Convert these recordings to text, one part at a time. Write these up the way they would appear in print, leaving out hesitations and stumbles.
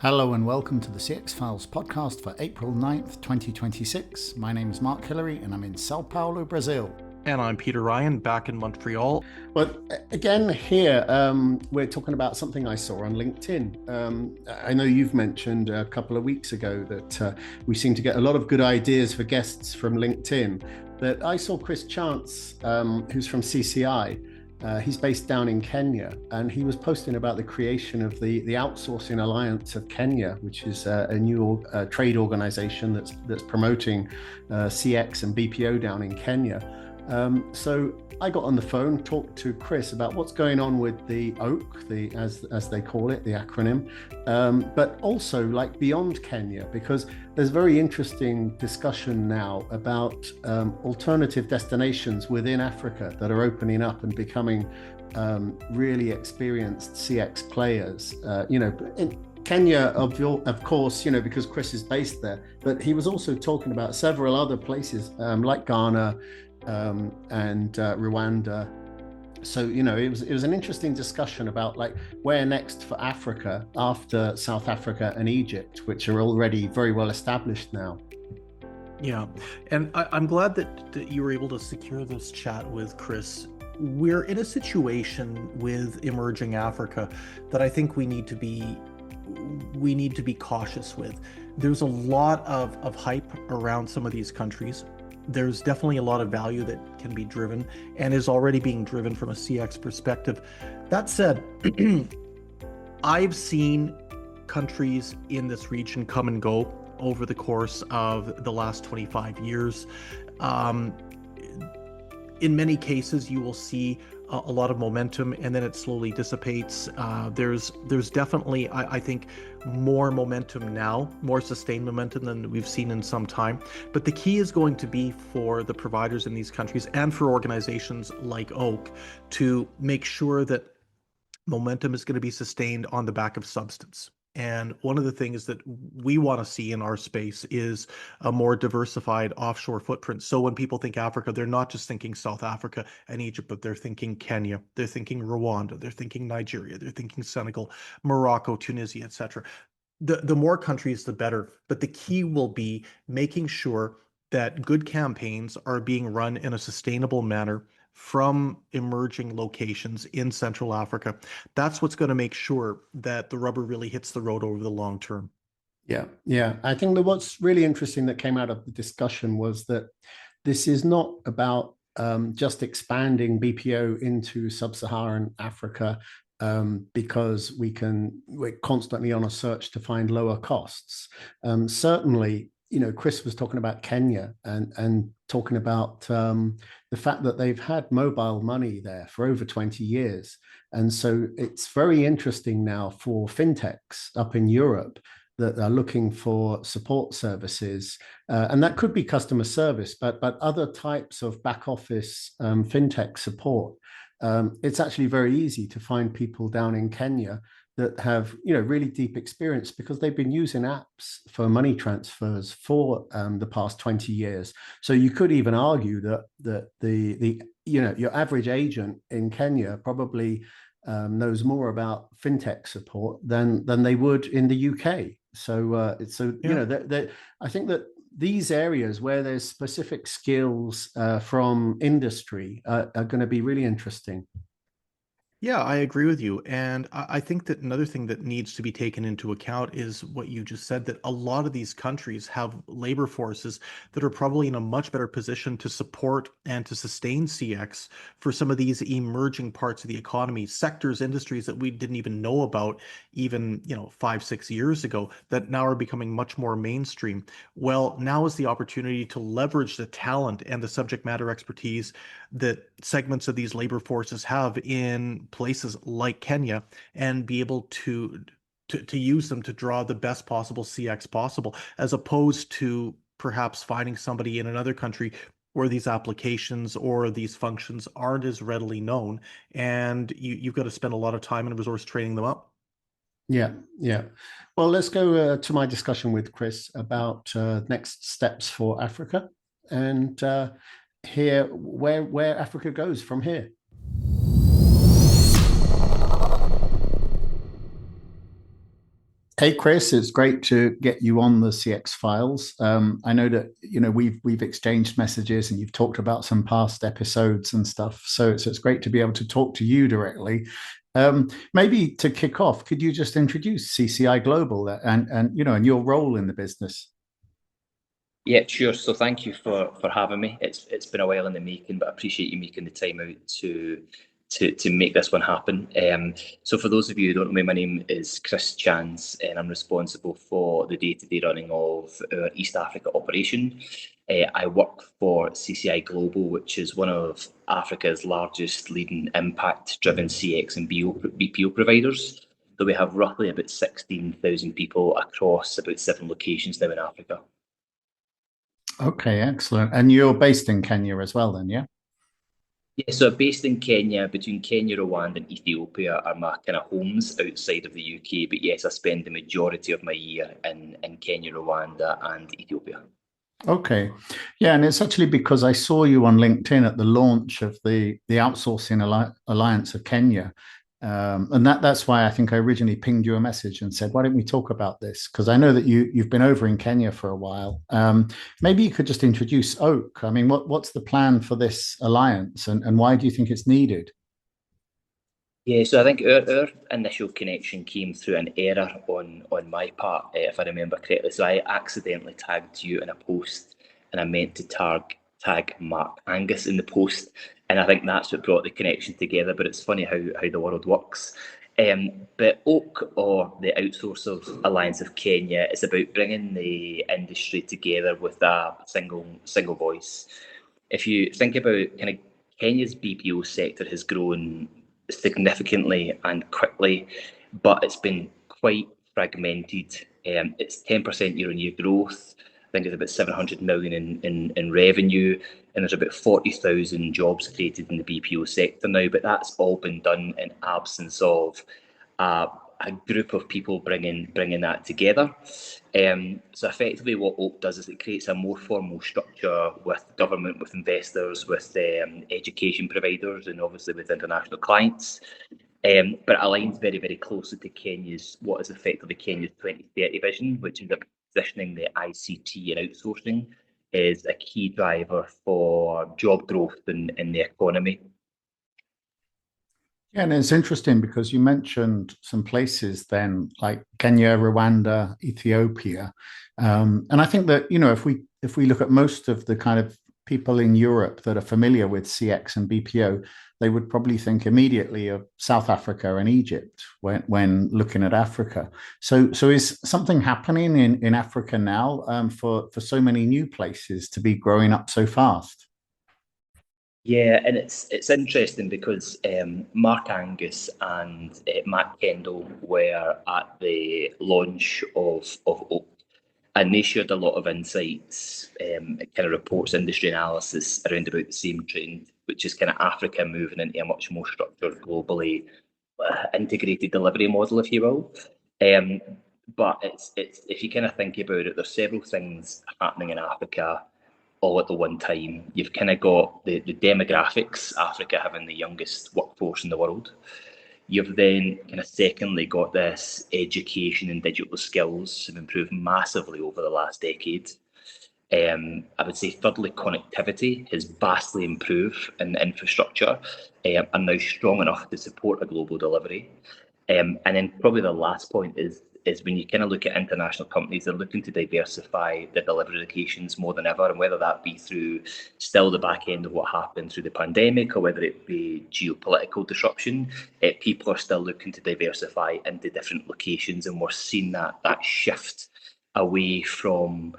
Hello and welcome to the CX Files podcast for April 9th, 2026. My name is Mark Hillary and I'm in Sao Paulo, Brazil. And I'm Peter Ryan, back in Montreal. But again, here we're talking about something I saw on LinkedIn. I know you've mentioned a couple of weeks ago that we seem to get a lot of good ideas for guests from LinkedIn. But I saw Chris Chance, who's from CCI. He's based down in Kenya, and he was posting about the creation of the Outsourcing Alliance of Kenya, which is a new trade organization that's promoting CX and BPO down in Kenya. So I got on the phone, talked to Chris about what's going on with the OAK, as they call it, the acronym, but also like beyond Kenya, because there's very interesting discussion now about alternative destinations within Africa that are opening up and becoming really experienced CX players. In Kenya, of course, because Chris is based there, but he was also talking about several other places like Ghana, and Rwanda. So it was an interesting discussion about like where next for Africa after South Africa and Egypt, which are already very well established now. Yeah, and I'm glad that you were able to secure this chat with Chris. We're in a situation with emerging Africa that I think we need to be cautious with. There's a lot of hype around some of these countries. There's definitely a lot of value that can be driven and is already being driven from a CX perspective. That said, I've seen countries in this region come and go over the course of the last 25 years. In many cases, you will see a lot of momentum and then it slowly dissipates. There's definitely, I think, more momentum now, more sustained momentum than we've seen in some time. But the key is going to be for the providers in these countries and for organizations like Oak to make sure that momentum is going to be sustained on the back of substance. And one of the things that we want to see in our space is a more diversified offshore footprint. So when people think Africa, they're not just thinking South Africa and Egypt, but they're thinking Kenya, they're thinking Rwanda, they're thinking Nigeria, they're thinking Senegal, Morocco, Tunisia, etc. The more countries, the better. But the key will be making sure that good campaigns are being run in a sustainable manner from emerging locations in Central Africa. That's what's going to make sure that the rubber really hits the road over the long term. Yeah. I think that what's really interesting that came out of the discussion was that this is not about just expanding BPO into sub-Saharan Africa because we're constantly on a search to find lower costs. Certainly, Chris was talking about Kenya and talking about the fact that they've had mobile money there for over 20 years. And so it's very interesting now for fintechs up in Europe that are looking for support services. And that could be customer service, but other types of back office fintech support. It's actually very easy to find people down in Kenya that have really deep experience because they've been using apps for money transfers for the past 20 years. So you could even argue that the your average agent in Kenya probably knows more about fintech support than they would in the UK. So I think that these areas where there's specific skills from industry are going to be really interesting. Yeah, I agree with you. And I think that another thing that needs to be taken into account is what you just said, that a lot of these countries have labor forces that are probably in a much better position to support and to sustain CX for some of these emerging parts of the economy, sectors, industries that we didn't even know about even, 5-6 years ago that now are becoming much more mainstream. Well, now is the opportunity to leverage the talent and the subject matter expertise that segments of these labor forces have in places like Kenya and be able to use them to draw the best possible CX possible, as opposed to perhaps finding somebody in another country where these applications or these functions aren't as readily known, and you've got to spend a lot of time and resource training them up. Yeah. Well, let's go to my discussion with Chris about next steps for Africa and hear where Africa goes from here. Hey Chris, it's great to get you on the CX files. I know that we've exchanged messages and you've talked about some past episodes and stuff. So it's great to be able to talk to you directly. Maybe to kick off, could you just introduce CCI Global and your role in the business? Yeah, sure. So thank you for having me. It's been a while in the making, but I appreciate you making the time out to make this one happen. So for those of you who don't know me, my name is Chris Chance, and I'm responsible for the day-to-day running of our East Africa operation. I work for CCI Global, which is one of Africa's largest leading impact-driven CX and BPO providers. So we have roughly about 16,000 people across about 7 locations now in Africa. Okay, excellent. And you're based in Kenya as well, then, yeah? Yeah, so I'm based in Kenya, between Kenya, Rwanda, and Ethiopia are my kind of homes outside of the UK. But yes, I spend the majority of my year in Kenya, Rwanda, and Ethiopia. Okay. Yeah, and it's actually because I saw you on LinkedIn at the launch of the Outsourcing Alliance of Kenya. And that's why I think I originally pinged you a message and said, why don't we talk about this? Because I know that you've been over in Kenya for a while. Maybe you could just introduce Oak. I mean, what's the plan for this alliance and why do you think it's needed? Yeah, so I think our initial connection came through an error on my part, if I remember correctly. So I accidentally tagged you in a post, and I meant to tag Mark Angus in the post, and I think that's what brought the connection together. But it's funny how the world works. But Oak, or the Outsourcing Alliance of Kenya, is about bringing the industry together with a single voice. If you think about kind of Kenya's BPO sector has grown significantly and quickly, but it's been quite fragmented. It's 10% year on year growth. I think it's about 700 million in revenue, and there's about 40,000 jobs created in the BPO sector now. But that's all been done in absence of a, a group of people bringing that together. So effectively, what Oak does is it creates a more formal structure with government, with investors, with education providers, and obviously with international clients. But it aligns very, very closely to Kenya's what is effectively Kenya's 2030 vision, which is positioning the ICT and outsourcing is a key driver for job growth in the economy. Yeah, and it's interesting because you mentioned some places then like Kenya, Rwanda, Ethiopia. And I think that, if we look at most of the kind of people in Europe that are familiar with CX and BPO, they would probably think immediately of South Africa and Egypt when looking at Africa. So is something happening in Africa now for so many new places to be growing up so fast? Yeah, and it's interesting because Mark Angus and Matt Kendall were at the launch of Oak, and they shared a lot of insights, kind of reports, industry analysis around about the same trend, which is kind of Africa moving into a much more structured, globally integrated delivery model, if you will. Um, but it's if you kind of think about it, there's several things happening in Africa all at the one time. You've kind of got the demographics, Africa having the youngest workforce in the world. You've then kind of secondly got this education and digital skills have improved massively over the last decade. I would say thirdly, connectivity has vastly improved and the infrastructure are now strong enough to support a global delivery. And then probably the last point is when you kind of look at international companies, they're looking to diversify their delivery locations more than ever, and whether that be through still the back end of what happened through the pandemic, or whether it be geopolitical disruption, people are still looking to diversify into different locations, and we're seeing that shift away from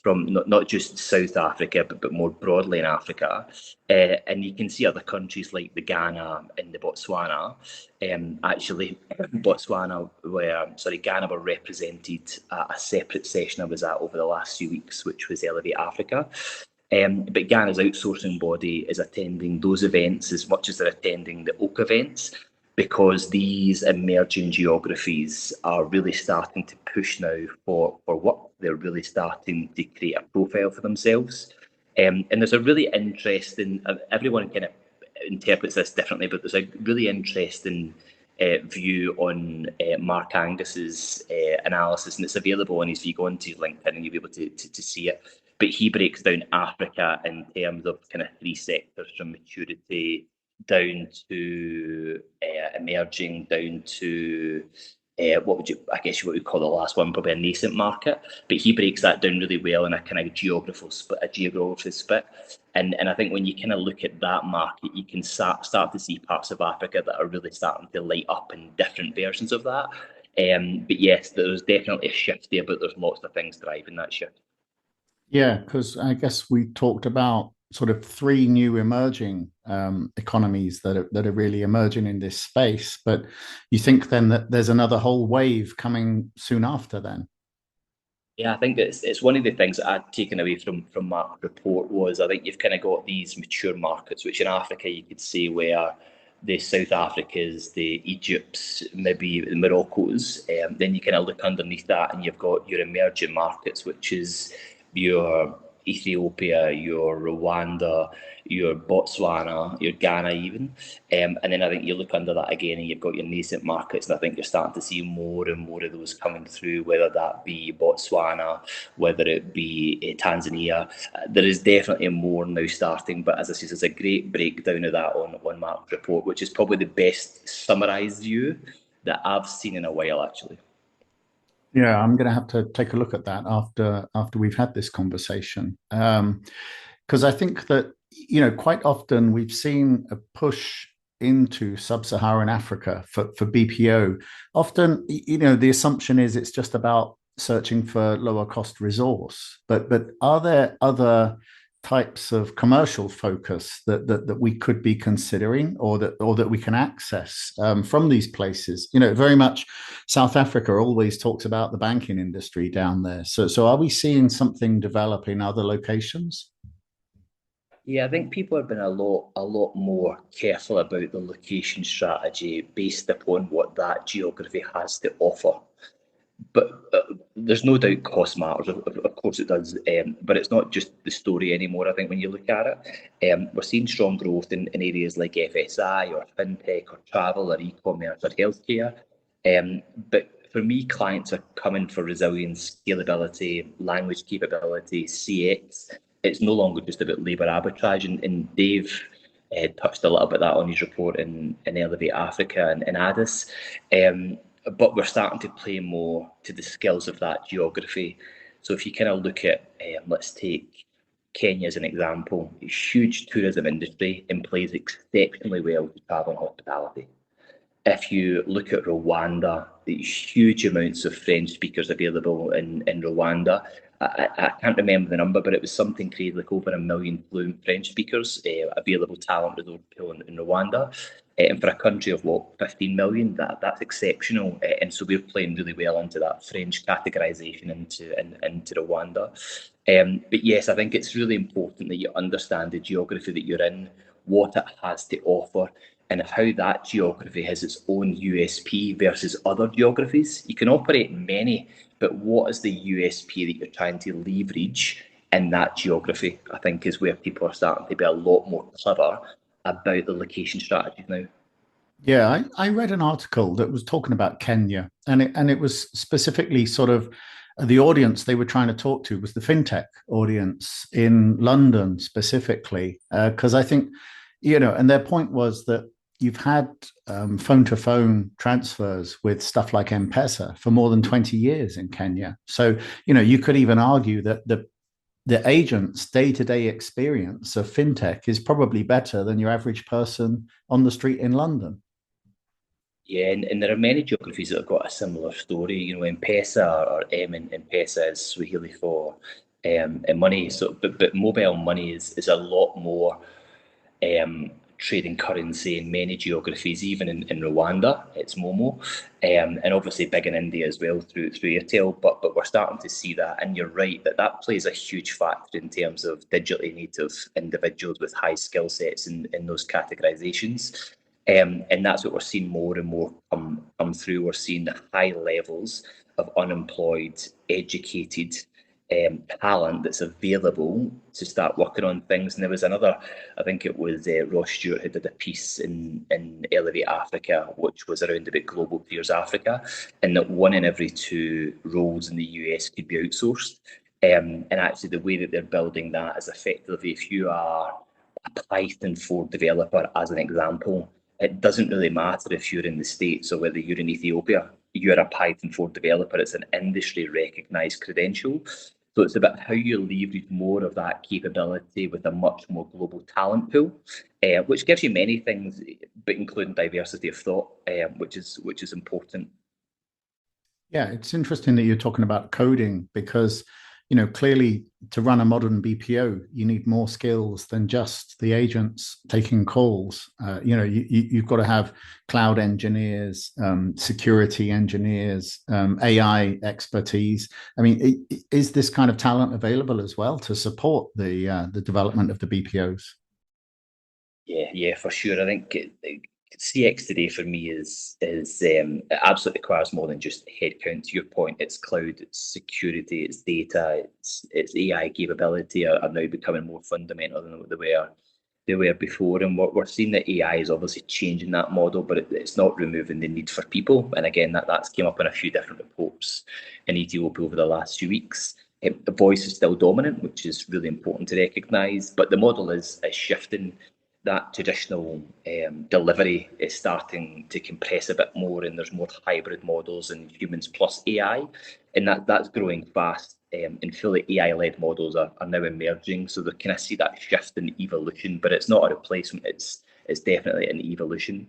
not just South Africa, but more broadly in Africa. And you can see other countries like the Ghana and the Botswana. Actually, Ghana were represented at a separate session I was at over the last few weeks, which was Elevate Africa. But Ghana's outsourcing body is attending those events as much as they're attending the Oak events, because these emerging geographies are really starting to push now for work. They're really starting to create a profile for themselves. And there's a really interesting, everyone kind of interprets this differently, but there's a really interesting view on Mark Angus's analysis, and it's available on his, if you go onto LinkedIn and you'll be able to see it. But he breaks down Africa in terms of kind of three sectors, from maturity down to emerging, down to what we call the last one, probably a nascent market. But he breaks that down really well in a kind of geographical split. And I think when you kind of look at that market, you can start to see parts of Africa that are really starting to light up in different versions of that. But yes, there's definitely a shift there, but there's lots of things driving that shift. Yeah, because I guess we talked about sort of three new emerging economies that are really emerging in this space. But you think then that there's another whole wave coming soon after then? Yeah, I think it's one of the things that I'd taken away from Mark's report was, I think you've kind of got these mature markets, which in Africa you could say where the South Africas, the Egypts, maybe the Moroccos. Then you kind of look underneath that and you've got your emerging markets, which is your Ethiopia, your Rwanda, your Botswana, your Ghana even. And then I think you look under that again and you've got your nascent markets, and I think you're starting to see more and more of those coming through, whether that be Botswana, whether it be Tanzania. There is definitely more now starting, but as I said, there's a great breakdown of that on Mark's report, which is probably the best summarised view that I've seen in a while, actually. Yeah, I'm going to have to take a look at that after we've had this conversation, because I think that quite often we've seen a push into sub-Saharan Africa for BPO. Often, the assumption is it's just about searching for lower cost resource, but are there other types of commercial focus that we could be considering, or that we can access from these places? Very much South Africa always talks about the banking industry down there. So are we seeing something develop in other locations? Yeah, I think people have been a lot more careful about the location strategy based upon what that geography has to offer. But there's no doubt cost matters. Of course it does. But it's not just the story anymore. I think when you look at it, we're seeing strong growth in areas like FSI or fintech or travel or e-commerce or healthcare. But for me, clients are coming for resilience, scalability, language capability, CX. It's no longer just about labour arbitrage. And Dave touched a little bit that on his report in Elevate Africa and in Addis. But we're starting to play more to the skills of that geography. So if you kind of look at, let's take Kenya as an example, a huge tourism industry and plays exceptionally well to travel and hospitality. If you look at Rwanda, the huge amounts of French speakers available in Rwanda. I can't remember the number, but it was something crazy, like over 1 million fluent French speakers, available talent resource pool in Rwanda. And for a country of 15 million, that's exceptional. And so we're playing really well into that French categorisation into Rwanda. But yes, I think it's really important that you understand the geography that you're in, what it has to offer, and how that geography has its own USP versus other geographies. You can operate in many, but what is the USP that you're trying to leverage in that geography, I think, is where people are starting to be a lot more clever about the location strategies now. Yeah, I read an article that was talking about Kenya, and it was specifically sort of the audience they were trying to talk to was the fintech audience in London specifically, because I think, and their point was that you've had phone to phone transfers with stuff like M-Pesa for more than 20 years in Kenya. So, you could even argue that the agent's day-to-day experience of fintech is probably better than your average person on the street in London. Yeah, and there are many geographies that have got a similar story. M-Pesa or M in M-Pesa is Swahili for money. So, but mobile money is a lot more trading currency in many geographies, even in Rwanda, it's Momo, and obviously big in India as well through Airtel. But we're starting to see that, and you're right that plays a huge factor in terms of digitally native individuals with high skill sets in those categorizations. And that's what we're seeing more and more come through. We're seeing the high levels of unemployed, educated talent that's available to start working on things. And there was another, I think it was Ross Stewart, who did a piece in Elevate Africa, which was around about global peers Africa, and that 1 in every 2 roles in the US could be outsourced. And actually, the way that they're building that is effectively, if you are a Python 4 developer, as an example, it doesn't really matter if you're in the States or whether you're in Ethiopia. You're a Python 4 developer. It's an industry recognised credential. So it's about how you leverage more of that capability with a much more global talent pool, which gives you many things, but including diversity of thought, which is important. Yeah, it's interesting that you're talking about coding because, clearly to run a modern BPO, you need more skills than just the agents taking calls. You've got to have cloud engineers, security engineers, AI expertise. I mean, is this kind of talent available as well to support the development of the BPOs? Yeah, for sure. I think CX today for me is it absolutely requires more than just headcount. To your point, it's cloud, it's security, it's data, it's AI capability are now becoming more fundamental than they were before. And what we're seeing, that AI is obviously changing that model, but it's not removing the need for people. And again, that's came up in a few different reports in Ethiopia over the last few weeks. The voice is still dominant, which is really important to recognise, but the model is shifting. That traditional delivery is starting to compress a bit more, and there's more hybrid models and humans plus AI, and that's growing fast. And fully AI-led models are now emerging, so they kind of see that shift in evolution, but it's not a replacement. It's definitely an evolution.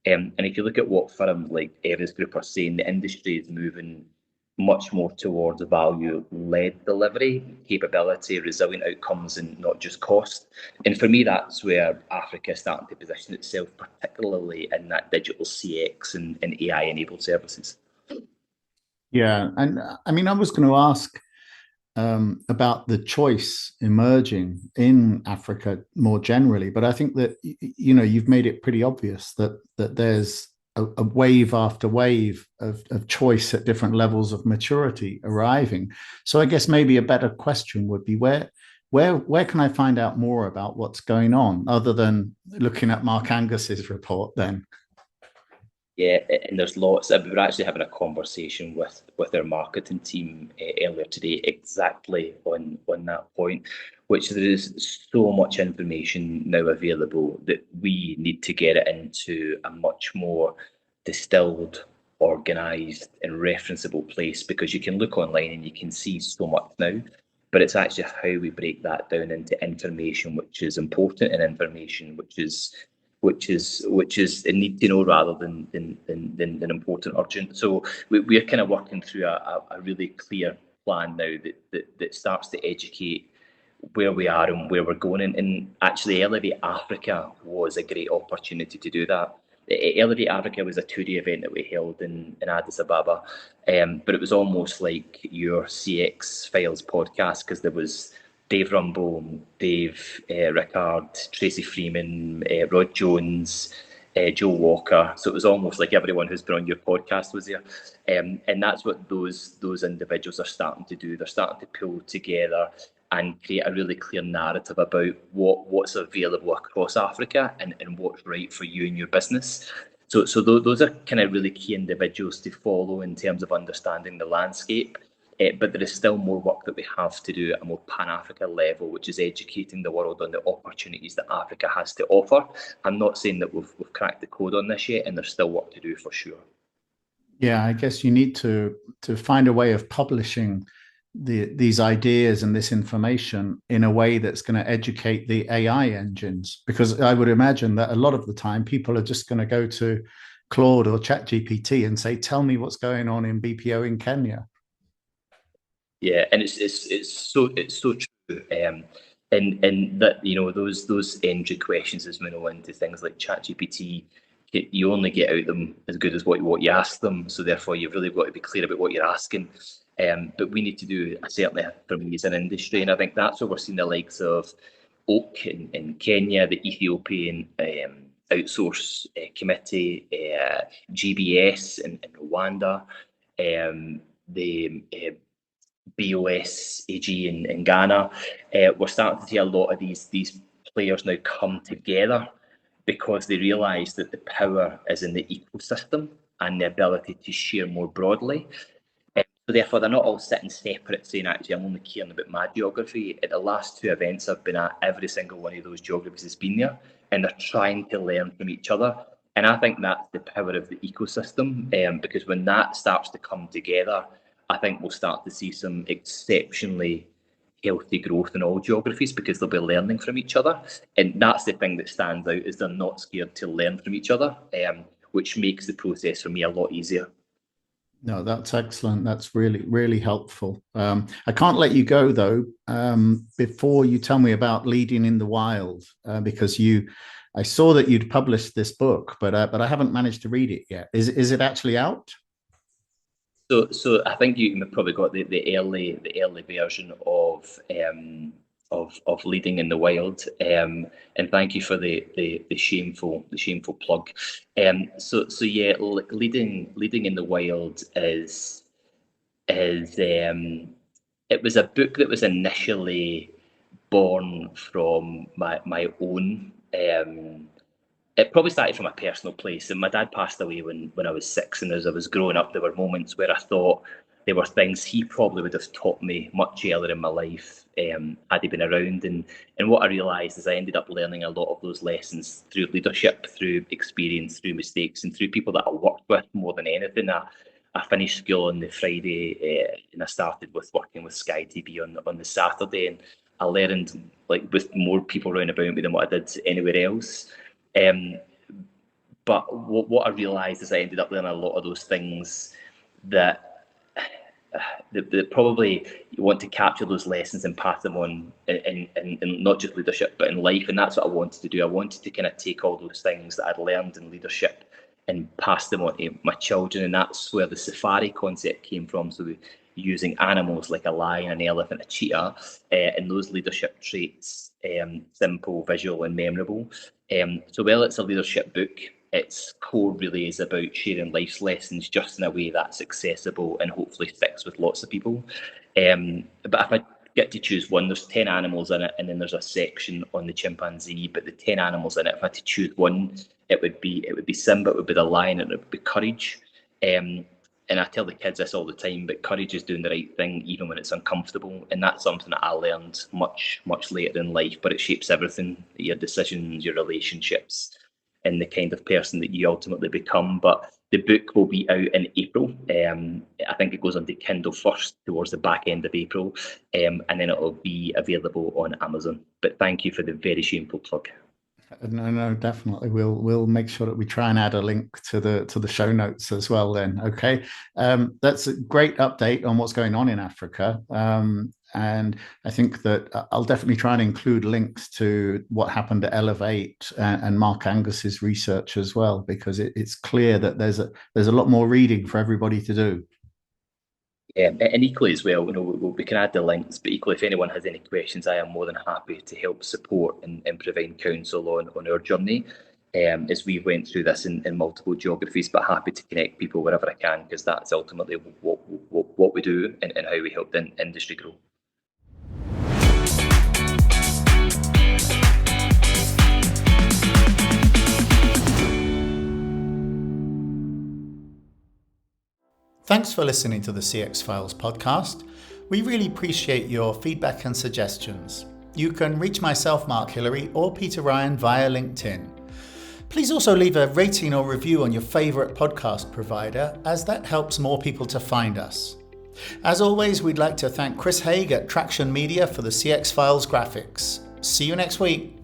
And if you look at what firms like Eris Group are saying, the industry is moving much more towards value-led delivery, capability, resilient outcomes, and not just cost. And for me, that's where Africa is starting to position itself, particularly in that digital CX and AI-enabled services. Yeah, and I mean, I was going to ask about the choice emerging in Africa more generally, but I think that you've made it pretty obvious that there's a wave after wave of choice at different levels of maturity arriving. So I guess maybe a better question would be where can I find out more about what's going on other than looking at Mark Angus's report then? Yeah, and there's lots. We were actually having a conversation with our marketing team earlier today, exactly on that point, which there is so much information now available that we need to get it into a much more distilled, organised, and referenceable place, because you can look online and you can see so much now. But it's actually how we break that down into information which is important, and information which is a need to know rather than important urgent. So we're kind of working through a really clear plan now that starts to educate where we are and where we're going. And actually, Elevate Africa was a great opportunity to do that. Elevate Africa was a 2-day event that we held in Addis Ababa, but it was almost like your CX Files podcast, because there was Dave Rumble, Dave Rickard, Tracy Freeman, Rod Jones, Joe Walker. So it was almost like everyone who's been on your podcast was there. And that's what those individuals are starting to do. They're starting to pull together and create a really clear narrative about what's available across Africa and what's right for you and your business. So those are kind of really key individuals to follow in terms of understanding the landscape. But there is still more work that we have to do at a more Pan-Africa level, which is educating the world on the opportunities that Africa has to offer. I'm not saying that we've cracked the code on this yet, and there's still work to do for sure. Yeah, I guess you need to find a way of publishing these ideas and this information in a way that's going to educate the AI engines, because I would imagine that a lot of the time people are just going to go to Claude or ChatGPT and say, "Tell me what's going on in BPO in Kenya." Yeah, and it's so true. And that, those entry questions, as we know, into things like ChatGPT, you only get out them as good as what you ask them. So therefore, you've really got to be clear about what you're asking. But we need to do, certainly for me as an industry, and I think that's what we're seeing the likes of Oak in Kenya, the Ethiopian outsource committee, GBS in Rwanda, the BOS AG in Ghana. We're starting to see a lot of these players now come together because they realise that the power is in the ecosystem and the ability to share more broadly. So therefore, they're not all sitting separate saying, actually, I'm only caring about my geography. At the last 2 events I've been at, every single one of those geographies has been there, and they're trying to learn from each other. And I think that's the power of the ecosystem, because when that starts to come together, I think we'll start to see some exceptionally healthy growth in all geographies because they'll be learning from each other. And that's the thing that stands out, is they're not scared to learn from each other, which makes the process for me a lot easier. No, that's excellent. That's really, really helpful. I can't let you go though before you tell me about Leading in the Wild, because I saw that you'd published this book, but I haven't managed to read it yet. Is it actually out? So I think you probably got the early version of Leading in the Wild, and thank you for the shameful plug. So yeah, Leading in the Wild is it was a book that was initially born from my own. It probably started from a personal place, and my dad passed away when I was 6, and as I was growing up, there were moments where I thought there were things he probably would have taught me much earlier in my life, had he been around. And what I realised is I ended up learning a lot of those lessons through leadership, through experience, through mistakes, and through people that I worked with more than anything. I finished school on the Friday, and I started with working with Sky TV on the Saturday, and I learned with more people around about me than what I did anywhere else. But what I realised is I ended up learning a lot of those things that probably you want to capture those lessons and pass them on in not just leadership but in life, and that's what I wanted to do. I wanted to kind of take all those things that I'd learned in leadership and pass them on to my children, and that's where the safari concept came from. So using animals like a lion, an elephant, a cheetah, and those leadership traits, simple, visual and memorable. So while it's a leadership book, its core really is about sharing life's lessons just in a way that's accessible and hopefully sticks with lots of people. But if I get to choose one, there's 10 animals in it, and then there's a section on the chimpanzee. But the 10 animals in it, if I had to choose one, it would be Simba, it would be the lion, and it would be courage. And I tell the kids this all the time, but courage is doing the right thing even when it's uncomfortable. And that's something that I learned much, much later in life, but it shapes everything, your decisions, your relationships, and the kind of person that you ultimately become. But the book will be out in April. I think it goes onto Kindle first towards the back end of April, and then it will be available on Amazon. But thank you for the very shameful plug. No, definitely. We'll make sure that we try and add a link to the show notes as well then. Okay. That's a great update on what's going on in Africa. And I think that I'll definitely try and include links to what happened at Elevate and Mark Angus's research as well, because it's clear that there's a lot more reading for everybody to do. And equally as well, we can add the links, but equally, if anyone has any questions, I am more than happy to help support and provide counsel on our journey as we went through this in multiple geographies, but happy to connect people wherever I can, because that's ultimately what we do and how we help the industry grow. Thanks for listening to the CX Files podcast. We really appreciate your feedback and suggestions. You can reach myself, Mark Hillary, or Peter Ryan via LinkedIn. Please also leave a rating or review on your favourite podcast provider, as that helps more people to find us. As always, we'd like to thank Chris Haig at Traction Media for the CX Files graphics. See you next week.